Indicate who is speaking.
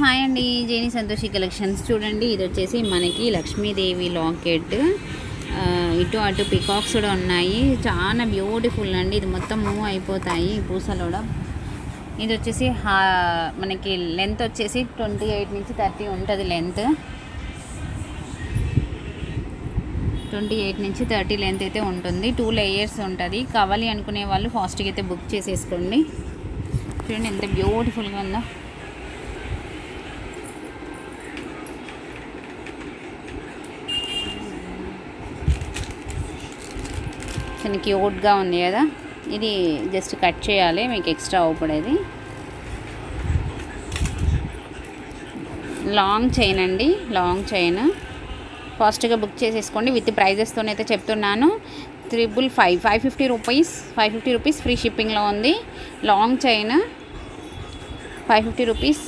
Speaker 1: Hi అండి, జేని Santoshi collections. చూడండి, ఇది వచ్చేసి మనకి లక్ష్మీదేవి లాకెట్. ఇటు అటు పికాక్స్ కూడా ఉన్నాయి. చాలా బ్యూటిఫుల్ అండి. ఇది మొత్తం మూవ్ అయిపోతాయి పూసలు కూడా. ఇది వచ్చేసి మనకి లెంత్ వచ్చేసి 28 నుంచి 30 ఉంటుంది. లెంత్ 28 నుంచి 30 లెంత్ అయితే ఉంటుంది. 2 లేయర్స్ ఉంటుంది. కావాలి అనుకునే వాళ్ళు ఫాస్ట్గా అయితే బుక్ చేసేసుకోండి. చూడండి ఎంత బ్యూటిఫుల్గా ఉందో. చాలా క్యూట్గా ఉంది కదా. ఇది జస్ట్ కట్ చేయాలి, మీకు ఎక్స్ట్రా అవుపడేది. లాంగ్ చైన్ అండి, లాంగ్ చైన్. ఫాస్ట్గా బుక్ చేసేసుకోండి. విత్ ప్రైజెస్తోనైతే చెప్తున్నాను. 550 రూపీస్, 550 రూపీస్ ఫ్రీ షిప్పింగ్లో ఉంది. Long chain 550 rupees